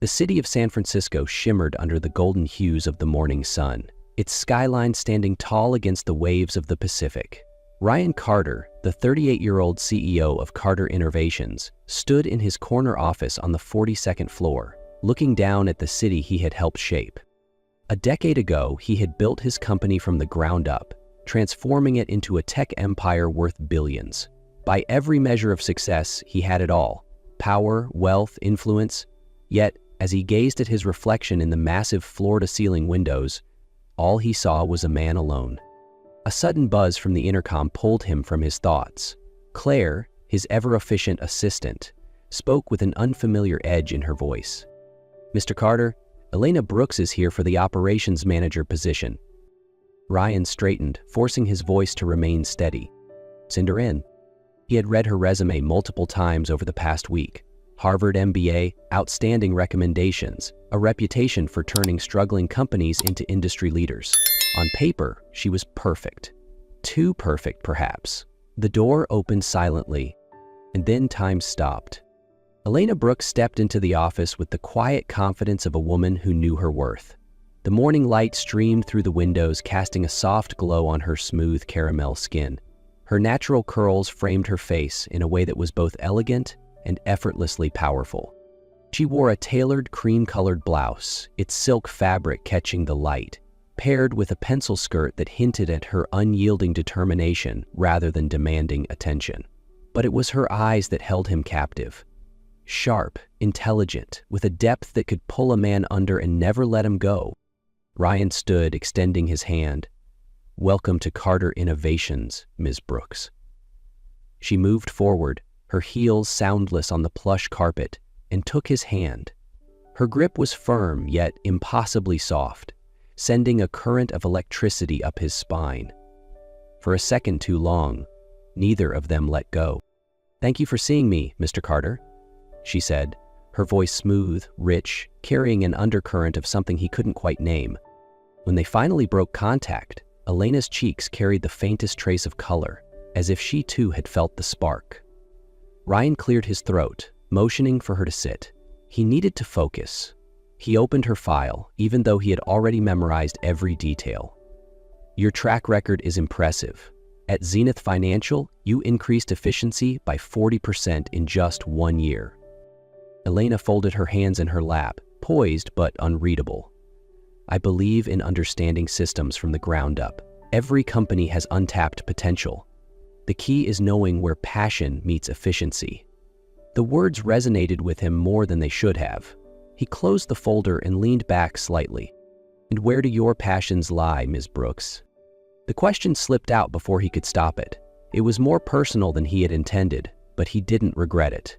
The city of San Francisco shimmered under the golden hues of the morning sun, its skyline standing tall against the waves of the Pacific. Ryan Carter, the 38-year-old CEO of Carter Innovations, stood in his corner office on the 42nd floor, looking down at the city he had helped shape. A decade ago, he had built his company from the ground up, transforming it into a tech empire worth billions. By every measure of success, he had it all: power, wealth, influence. Yet, as he gazed at his reflection in the massive floor-to-ceiling windows, all he saw was a man alone. A sudden buzz from the intercom pulled him from his thoughts. Claire, his ever-efficient assistant, spoke with an unfamiliar edge in her voice. "Mr. Carter, Elena Brooks is here for the operations manager position." Ryan straightened, forcing his voice to remain steady. "Send her in." He had read her resume multiple times over the past week. Harvard MBA, outstanding recommendations, a reputation for turning struggling companies into industry leaders. On paper, she was perfect. Too perfect, perhaps. The door opened silently, and then time stopped. Elena Brooks stepped into the office with the quiet confidence of a woman who knew her worth. The morning light streamed through the windows, casting a soft glow on her smooth caramel skin. Her natural curls framed her face in a way that was both elegant and effortlessly powerful. She wore a tailored cream-colored blouse, its silk fabric catching the light, paired with a pencil skirt that hinted at her unyielding determination rather than demanding attention. But it was her eyes that held him captive. Sharp, intelligent, with a depth that could pull a man under and never let him go. Ryan stood, extending his hand. "Welcome to Carter Innovations, Ms. Brooks." She moved forward, her heels soundless on the plush carpet, and took his hand. Her grip was firm yet impossibly soft, sending a current of electricity up his spine. For a second too long, neither of them let go. "Thank you for seeing me, Mr. Carter," she said, her voice smooth, rich, carrying an undercurrent of something he couldn't quite name. When they finally broke contact, Elena's cheeks carried the faintest trace of color, as if she too had felt the spark. Ryan cleared his throat, motioning for her to sit. He needed to focus. He opened her file, even though he had already memorized every detail. "Your track record is impressive. At Zenith Financial, you increased efficiency by 40% in just 1 year." Elena folded her hands in her lap, poised but unreadable. "I believe in understanding systems from the ground up. Every company has untapped potential. The key is knowing where passion meets efficiency." The words resonated with him more than they should have. He closed the folder and leaned back slightly. "And where do your passions lie, Ms. Brooks?" The question slipped out before he could stop it. It was more personal than he had intended, but he didn't regret it.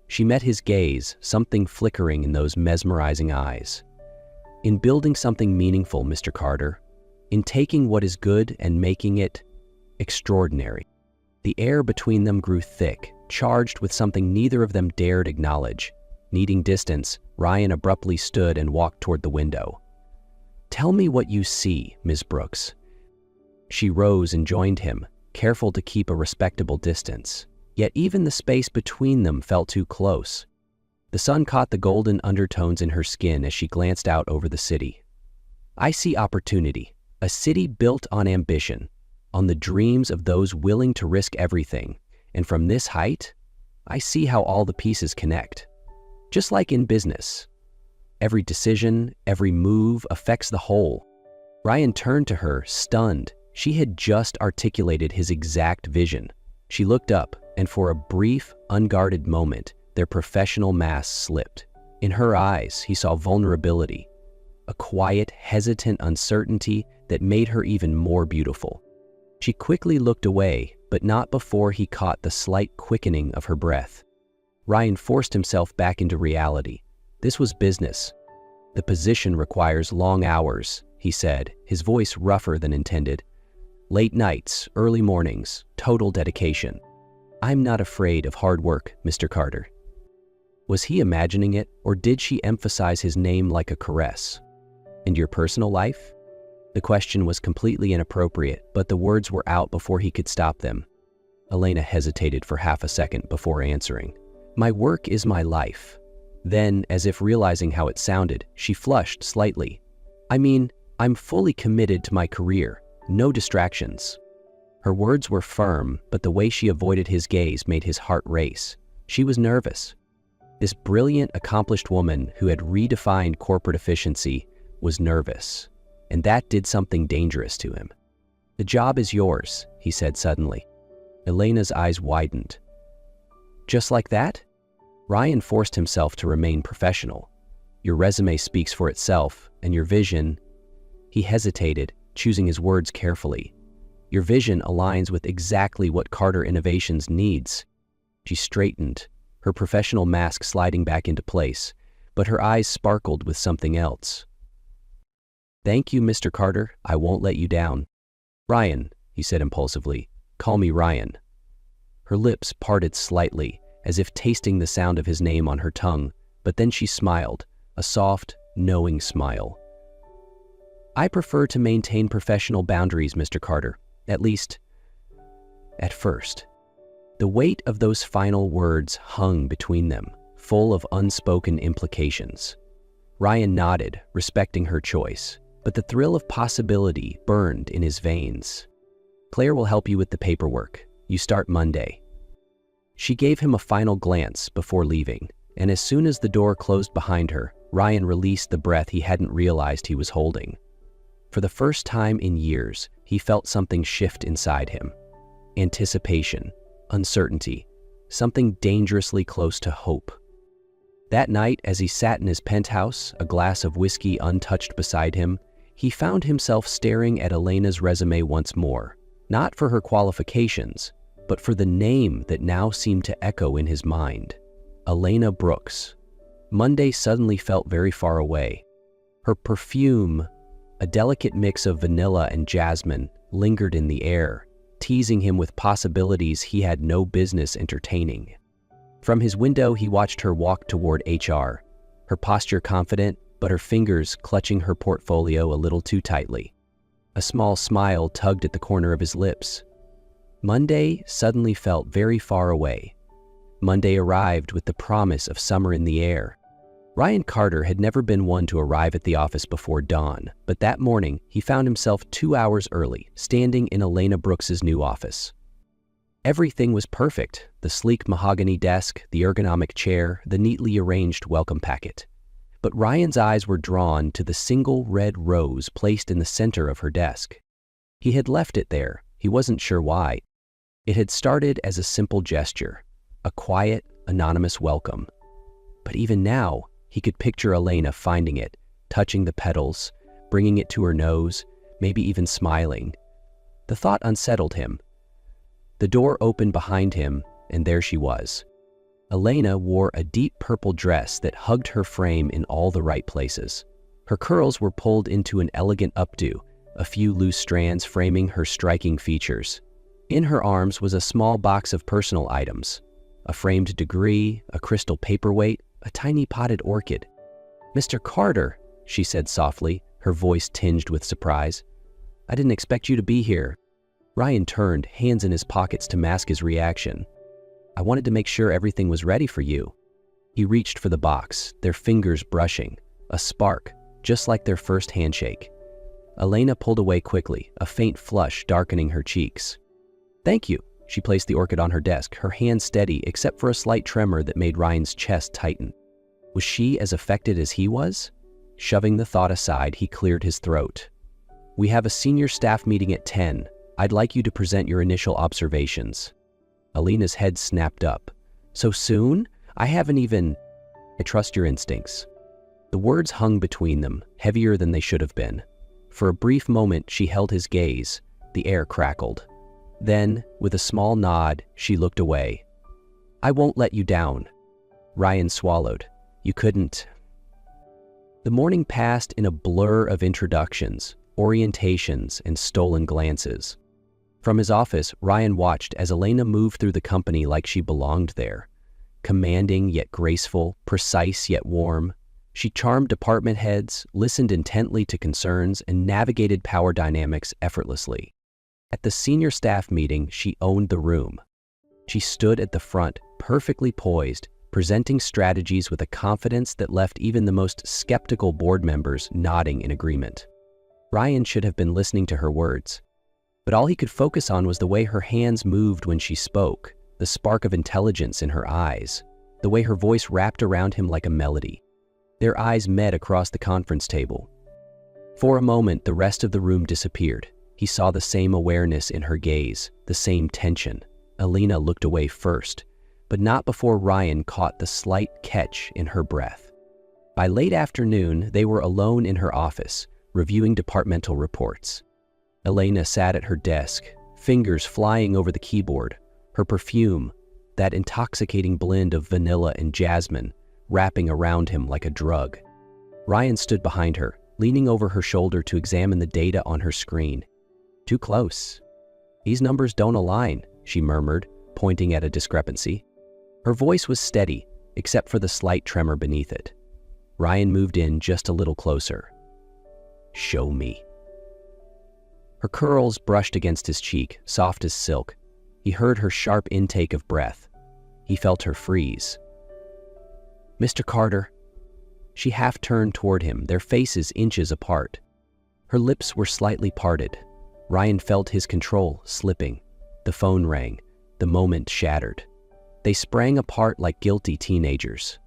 She met his gaze, something flickering in those mesmerizing eyes. "In building something meaningful, Mr. Carter. In taking what is good and making it extraordinary." The air between them grew thick, charged with something neither of them dared acknowledge. Needing distance, Ryan abruptly stood and walked toward the window. "Tell me what you see, Ms. Brooks." She rose and joined him, careful to keep a respectable distance. Yet even the space between them felt too close. The sun caught the golden undertones in her skin as she glanced out over the city. "I see opportunity, a city built on ambition, on the dreams of those willing to risk everything, and from this height, I see how all the pieces connect. Just like in business, every decision, every move affects the whole." Ryan turned to her, stunned. She had just articulated his exact vision. She looked up, and for a brief, unguarded moment, their professional masks slipped. In her eyes, he saw vulnerability, a quiet, hesitant uncertainty that made her even more beautiful. She quickly looked away, but not before he caught the slight quickening of her breath. Ryan forced himself back into reality. This was business. "The position requires long hours," he said, his voice rougher than intended. "Late nights, early mornings, total dedication. I'm not afraid of hard work, Mr. Carter." Was he imagining it, or did she emphasize his name like a caress? "And your personal life?" The question was completely inappropriate, but the words were out before he could stop them. Elena hesitated for half a second before answering. "My work is my life. Then, as if realizing how it sounded, she flushed slightly. "I mean, I'm fully committed to my career. No distractions." Her words were firm, but the way she avoided his gaze made his heart race. She was nervous. This brilliant, accomplished woman who had redefined corporate efficiency was nervous, and that did something dangerous to him. "The job is yours," he said suddenly. Elena's eyes widened. "Just like that?" Ryan forced himself to remain professional. "Your resume speaks for itself, and your vision—" He hesitated, choosing his words carefully. "Your vision aligns with exactly what Carter Innovations needs." She straightened, her professional mask sliding back into place, but her eyes sparkled with something else. "Thank you, Mr. Carter. I won't let you down." "Ryan," he said impulsively. "Call me Ryan." Her lips parted slightly, as if tasting the sound of his name on her tongue, but then she smiled, a soft, knowing smile. "I prefer to maintain professional boundaries, Mr. Carter. At least, at first." The weight of those final words hung between them, full of unspoken implications. Ryan nodded, respecting her choice, but the thrill of possibility burned in his veins. "Claire will help you with the paperwork. You start Monday." She gave him a final glance before leaving, and as soon as the door closed behind her, Ryan released the breath he hadn't realized he was holding. For the first time in years, he felt something shift inside him. Anticipation, uncertainty, something dangerously close to hope. That night, as he sat in his penthouse, a glass of whiskey untouched beside him, he found himself staring at Elena's resume once more, not for her qualifications, but for the name that now seemed to echo in his mind. Elena Brooks. Monday suddenly felt very far away. Her perfume, a delicate mix of vanilla and jasmine, lingered in the air, teasing him with possibilities he had no business entertaining. From his window, he watched her walk toward HR, her posture confident, but her fingers clutching her portfolio a little too tightly. A small smile tugged at the corner of his lips. Monday suddenly felt very far away. Monday arrived with the promise of summer in the air. Ryan Carter had never been one to arrive at the office before dawn, but that morning he found himself 2 hours early, standing in Elena Brooks's new office. Everything was perfect: the sleek mahogany desk, the ergonomic chair, the neatly arranged welcome packet. But Ryan's eyes were drawn to the single red rose placed in the center of her desk. He had left it there, he wasn't sure why. It had started as a simple gesture, a quiet, anonymous welcome. But even now, he could picture Elena finding it, touching the petals, bringing it to her nose, maybe even smiling. The thought unsettled him. The door opened behind him, and there she was. Elena wore a deep purple dress that hugged her frame in all the right places. Her curls were pulled into an elegant updo, a few loose strands framing her striking features. In her arms was a small box of personal items: a framed degree, a crystal paperweight, a tiny potted orchid. "Mr. Carter," she said softly, her voice tinged with surprise. "I didn't expect you to be here." Ryan turned, hands in his pockets to mask his reaction. "I wanted to make sure everything was ready for you." He reached for the box, their fingers brushing, a spark, just like their first handshake. Elena pulled away quickly, a faint flush darkening her cheeks. "Thank you." She placed the orchid on her desk, her hand steady except for a slight tremor that made Ryan's chest tighten. Was she as affected as he was? Shoving the thought aside, he cleared his throat. "We have a senior staff meeting at 10. I'd like you to present your initial observations." Elena's head snapped up. "So soon? I haven't even—" "I trust your instincts." The words hung between them, heavier than they should have been. For a brief moment, she held his gaze. The air crackled. Then, with a small nod, she looked away. "I won't let you down." Ryan swallowed. "You couldn't." The morning passed in a blur of introductions, orientations, and stolen glances. From his office, Ryan watched as Elena moved through the company like she belonged there. Commanding yet graceful, precise yet warm, she charmed department heads, listened intently to concerns, and navigated power dynamics effortlessly. At the senior staff meeting, she owned the room. She stood at the front, perfectly poised, presenting strategies with a confidence that left even the most skeptical board members nodding in agreement. Ryan should have been listening to her words, but all he could focus on was the way her hands moved when she spoke, the spark of intelligence in her eyes, the way her voice wrapped around him like a melody. Their eyes met across the conference table. For a moment, the rest of the room disappeared. He saw the same awareness in her gaze, the same tension. Elena looked away first, but not before Ryan caught the slight catch in her breath. By late afternoon, they were alone in her office, reviewing departmental reports. Elena sat at her desk, fingers flying over the keyboard, her perfume, that intoxicating blend of vanilla and jasmine, wrapping around him like a drug. Ryan stood behind her, leaning over her shoulder to examine the data on her screen. "Too close. These numbers don't align," she murmured, pointing at a discrepancy. Her voice was steady, except for the slight tremor beneath it. Ryan moved in just a little closer. "Show me." Her curls brushed against his cheek, soft as silk. He heard her sharp intake of breath. He felt her freeze. "Mr. Carter." She half turned toward him, their faces inches apart. Her lips were slightly parted. Ryan felt his control slipping. The phone rang. The moment shattered. They sprang apart like guilty teenagers.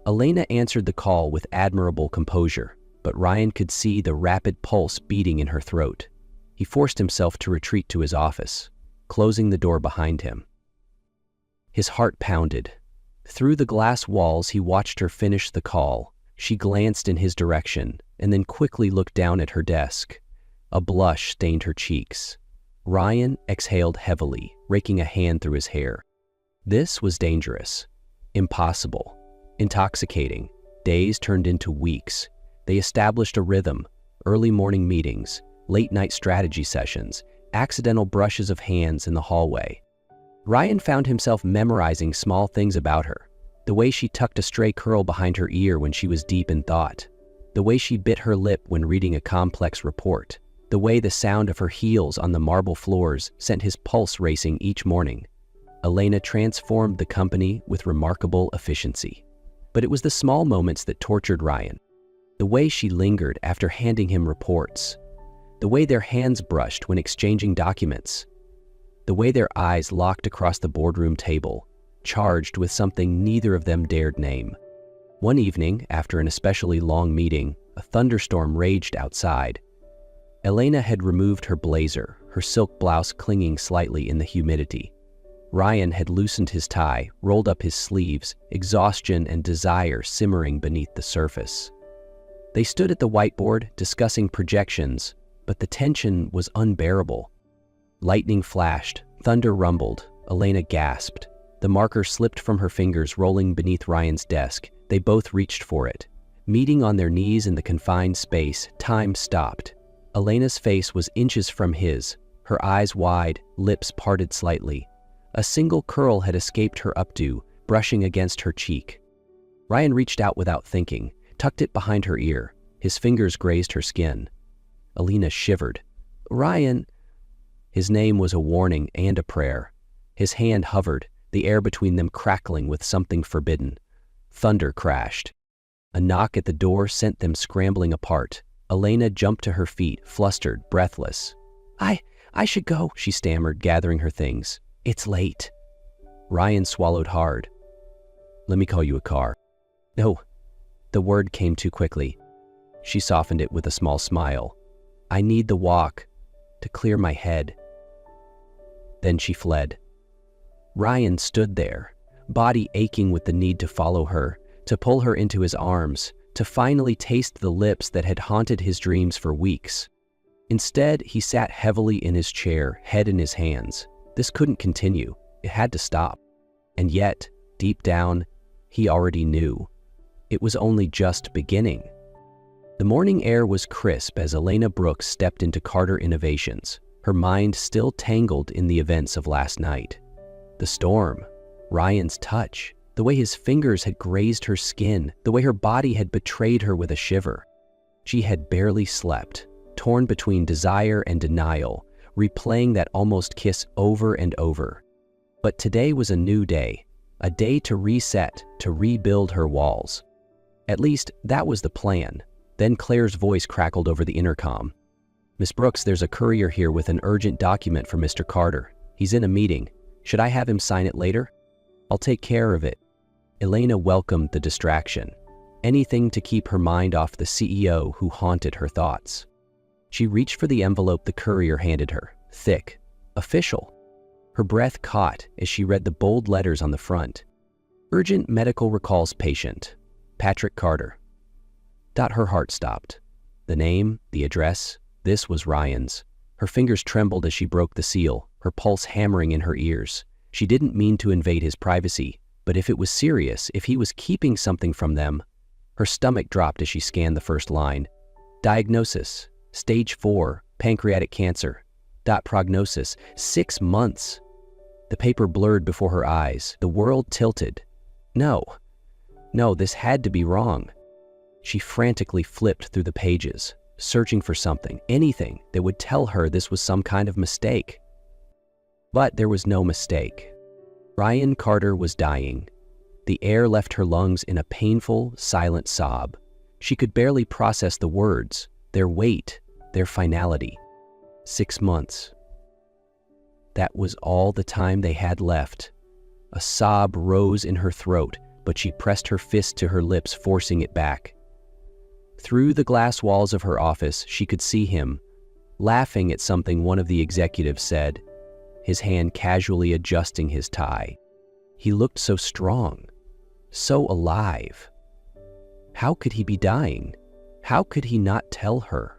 Elena answered the call with admirable composure, but Ryan could see the rapid pulse beating in her throat. He forced himself to retreat to his office, closing the door behind him. His heart pounded. Through the glass walls, he watched her finish the call. She glanced in his direction and then quickly looked down at her desk. A blush stained her cheeks. Ryan exhaled heavily, raking a hand through his hair. This was dangerous, impossible, intoxicating. Days turned into weeks. They established a rhythm: early morning meetings, late-night strategy sessions, accidental brushes of hands in the hallway. Ryan found himself memorizing small things about her. The way she tucked a stray curl behind her ear when she was deep in thought. The way she bit her lip when reading a complex report. The way the sound of her heels on the marble floors sent his pulse racing each morning. Elena transformed the company with remarkable efficiency. But it was the small moments that tortured Ryan. The way she lingered after handing him reports. The way their hands brushed when exchanging documents. The way their eyes locked across the boardroom table, charged with something neither of them dared name. One evening, after an especially long meeting, a thunderstorm raged outside. Elena had removed her blazer, her silk blouse clinging slightly in the humidity. Ryan had loosened his tie, rolled up his sleeves, exhaustion and desire simmering beneath the surface. They stood at the whiteboard, discussing projections, but the tension was unbearable. Lightning flashed, thunder rumbled. Elena gasped. The marker slipped from her fingers, rolling beneath Ryan's desk. They both reached for it. Meeting on their knees in the confined space, time stopped. Elena's face was inches from his, her eyes wide, lips parted slightly. A single curl had escaped her updo, brushing against her cheek. Ryan reached out without thinking, tucked it behind her ear. His fingers grazed her skin. Elena shivered. "Ryan!" His name was a warning and a prayer. His hand hovered, the air between them crackling with something forbidden. Thunder crashed. A knock at the door sent them scrambling apart. Elena jumped to her feet, flustered, breathless. I should go," she stammered, gathering her things. "It's late." Ryan swallowed hard. "Let me call you a car." "No." The word came too quickly. She softened it with a small smile. "I need the walk to clear my head." Then she fled. Ryan stood there, body aching with the need to follow her, to pull her into his arms, to finally taste the lips that had haunted his dreams for weeks. Instead, he sat heavily in his chair, head in his hands. This couldn't continue. It had to stop. And yet, deep down, he already knew. It was only just beginning. The morning air was crisp as Elena Brooks stepped into Carter Innovations, her mind still tangled in the events of last night. The storm, Ryan's touch, the way his fingers had grazed her skin, the way her body had betrayed her with a shiver. She had barely slept, torn between desire and denial, replaying that almost kiss over and over. But today was a new day, A day to reset, to rebuild her walls. At least, that was the plan. Then Claire's voice crackled over the intercom. "Miss Brooks, there's a courier here with an urgent document for Mr. Carter. He's in a meeting. Should I have him sign it later?" "I'll take care of it." Elena welcomed the distraction. Anything to keep her mind off the CEO who haunted her thoughts. She reached for the envelope the courier handed her. Thick. Official. Her breath caught as she read the bold letters on the front. "Urgent medical recalls patient. Patrick Carter." Her heart stopped. The name, the address, this was Ryan's. Her fingers trembled as she broke the seal, her pulse hammering in her ears. She didn't mean to invade his privacy, but if it was serious, if he was keeping something from them. Her stomach dropped as she scanned the first line. Diagnosis, stage 4, pancreatic cancer. Prognosis, 6 months. The paper blurred before her eyes, the world tilted. No, this had to be wrong. She frantically flipped through the pages, searching for something, anything that would tell her this was some kind of mistake. But there was no mistake. Ryan Carter was dying. The air left her lungs in a painful, silent sob. She could barely process the words, their weight, their finality. 6 months. That was all the time they had left. A sob rose in her throat, but she pressed her fist to her lips, forcing it back. Through the glass walls of her office, she could see him, laughing at something one of the executives said, his hand casually adjusting his tie. He looked so strong, so alive. How could he be dying? How could he not tell her?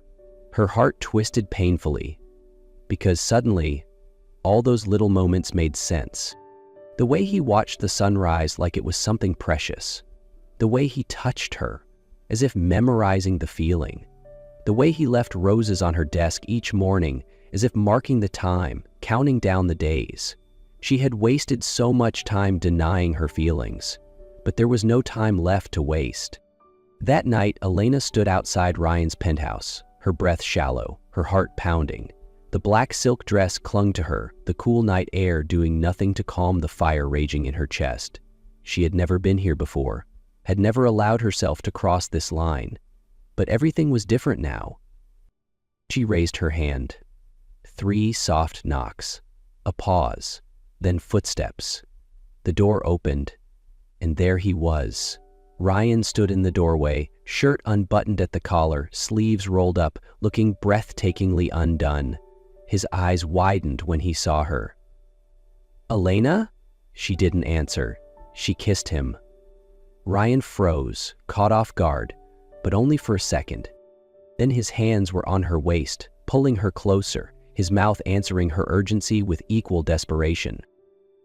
Her heart twisted painfully, because suddenly, all those little moments made sense. The way he watched the sunrise like it was something precious. The way he touched her, as if memorizing the feeling. The way he left roses on her desk each morning, as if marking the time, counting down the days. She had wasted so much time denying her feelings, but there was no time left to waste. That night, Elena stood outside Ryan's penthouse, her breath shallow, her heart pounding. The black silk dress clung to her, the cool night air doing nothing to calm the fire raging in her chest. She had never been here before, had never allowed herself to cross this line. But everything was different now. She raised her hand. 3 soft knocks. A pause. Then footsteps. The door opened, and there he was. Ryan stood in the doorway, shirt unbuttoned at the collar, sleeves rolled up, looking breathtakingly undone. His eyes widened when he saw her. "Elena?" She didn't answer. She kissed him. Ryan froze, caught off guard, but only for a second. Then his hands were on her waist, pulling her closer, his mouth answering her urgency with equal desperation.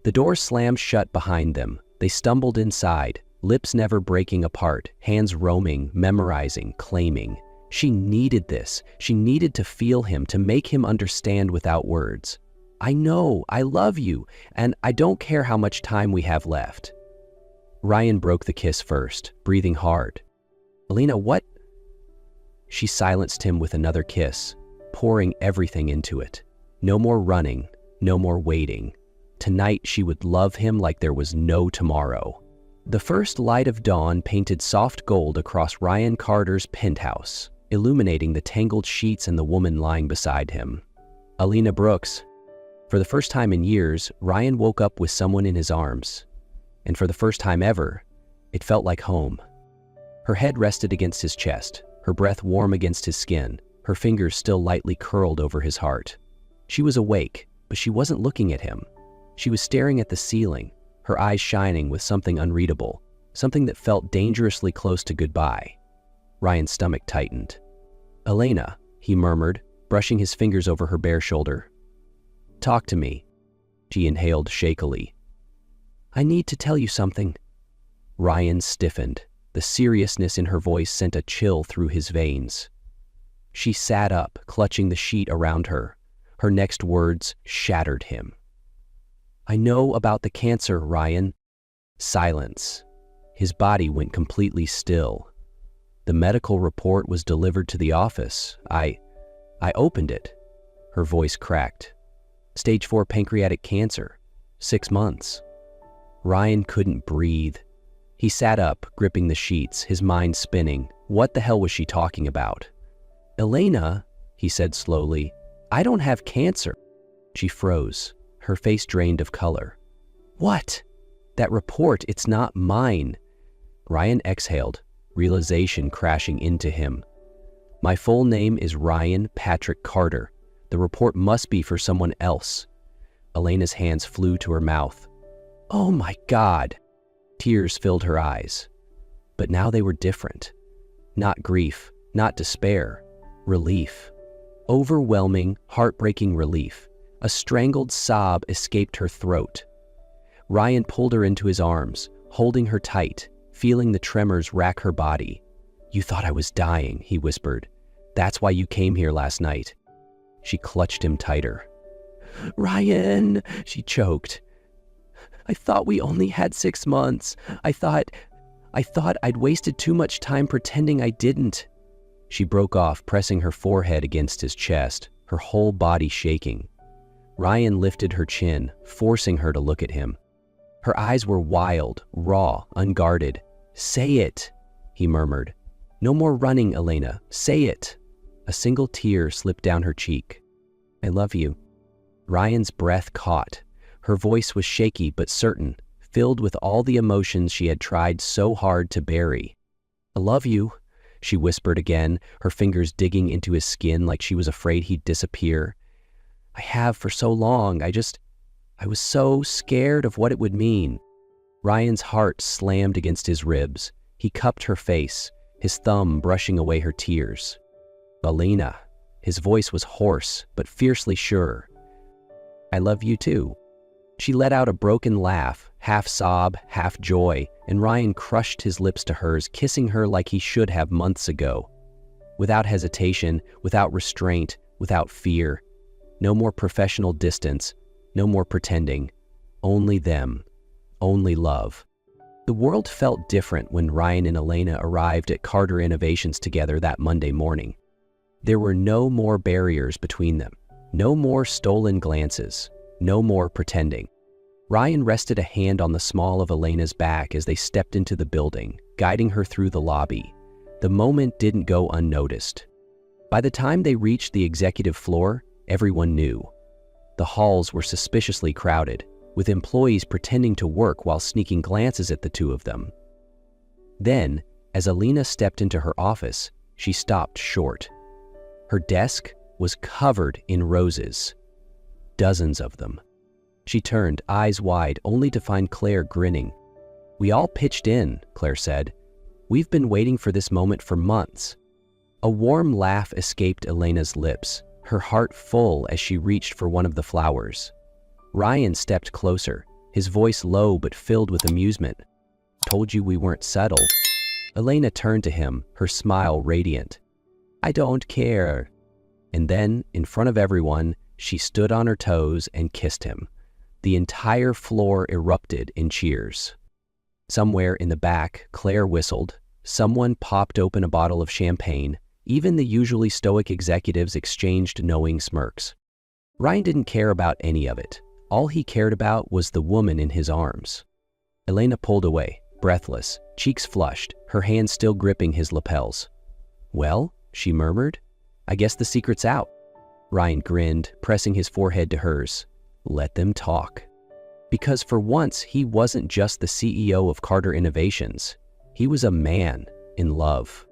The door slammed shut behind them. They stumbled inside, lips never breaking apart, hands roaming, memorizing, claiming. She needed this. She needed to feel him, to make him understand without words. "I know, I love you, and I don't care how much time we have left." Ryan broke the kiss first, breathing hard. "Elena, what?" She silenced him with another kiss, pouring everything into it. No more running, no more waiting. Tonight she would love him like there was no tomorrow. The first light of dawn painted soft gold across Ryan Carter's penthouse, illuminating the tangled sheets and the woman lying beside him. Elena Brooks. For the first time in years, Ryan woke up with someone in his arms. And for the first time ever, it felt like home. Her head rested against his chest, her breath warm against his skin, her fingers still lightly curled over his heart. She was awake, but she wasn't looking at him. She was staring at the ceiling, her eyes shining with something unreadable, something that felt dangerously close to goodbye. Ryan's stomach tightened. "Elena," he murmured, brushing his fingers over her bare shoulder. "Talk to me." She inhaled shakily. "I need to tell you something." Ryan stiffened. The seriousness in her voice sent a chill through his veins. She sat up, clutching the sheet around her. Her next words shattered him. "I know about the cancer, Ryan." Silence. His body went completely still. "The medical report was delivered to the office. I opened it." Her voice cracked. "Stage 4 pancreatic cancer. 6 months." Ryan couldn't breathe. He sat up, gripping the sheets, his mind spinning. What the hell was she talking about? "Elena," he said slowly, "I don't have cancer." She froze, her face drained of color. "What? That report, it's not mine." Ryan exhaled, realization crashing into him. "My full name is Ryan Patrick Carter. The report must be for someone else." Elena's hands flew to her mouth. "Oh my God!" Tears filled her eyes. But now they were different. Not grief, not despair. Relief. Overwhelming, heartbreaking relief. A strangled sob escaped her throat. Ryan pulled her into his arms, holding her tight, feeling the tremors rack her body. "You thought I was dying," he whispered. "That's why you came here last night." She clutched him tighter. "Ryan," she choked. "I thought we only had 6 months. I thought I'd wasted too much time pretending I didn't." She broke off, pressing her forehead against his chest, her whole body shaking. Ryan lifted her chin, forcing her to look at him. Her eyes were wild, raw, unguarded. "Say it," he murmured. "No more running, Elena. Say it." A single tear slipped down her cheek. "I love you." Ryan's breath caught. Her voice was shaky but certain, filled with all the emotions she had tried so hard to bury. "I love you," she whispered again, her fingers digging into his skin like she was afraid he'd disappear. "I have for so long. I was so scared of what it would mean." Ryan's heart slammed against his ribs. He cupped her face, his thumb brushing away her tears. "Elena." His voice was hoarse, but fiercely sure. "I love you too." She let out a broken laugh, half sob, half joy, and Ryan crushed his lips to hers, kissing her like he should have months ago. Without hesitation, without restraint, without fear. No more professional distance, no more pretending. Only them. Only love. The world felt different when Ryan and Elena arrived at Carter Innovations together that Monday morning. There were no more barriers between them. No more stolen glances. No more pretending. Ryan rested a hand on the small of Elena's back as they stepped into the building, guiding her through the lobby. The moment didn't go unnoticed. By the time they reached the executive floor, everyone knew. The halls were suspiciously crowded, with employees pretending to work while sneaking glances at the two of them. Then, as Elena stepped into her office, she stopped short. Her desk was covered in roses. Dozens of them. She turned, eyes wide, only to find Claire grinning. "We all pitched in," Claire said. "We've been waiting for this moment for months." A warm laugh escaped Elena's lips, her heart full as she reached for one of the flowers. Ryan stepped closer, his voice low but filled with amusement. "Told you we weren't subtle." Elena turned to him, her smile radiant. "I don't care." And then, in front of everyone, she stood on her toes and kissed him. The entire floor erupted in cheers. Somewhere in the back, Claire whistled. Someone popped open a bottle of champagne. Even the usually stoic executives exchanged knowing smirks. Ryan didn't care about any of it. All he cared about was the woman in his arms. Elena pulled away, breathless, cheeks flushed, her hand still gripping his lapels. "Well," she murmured, "I guess the secret's out." Ryan grinned, pressing his forehead to hers. Let them talk. Because for once, he wasn't just the CEO of Carter Innovations. He was a man in love.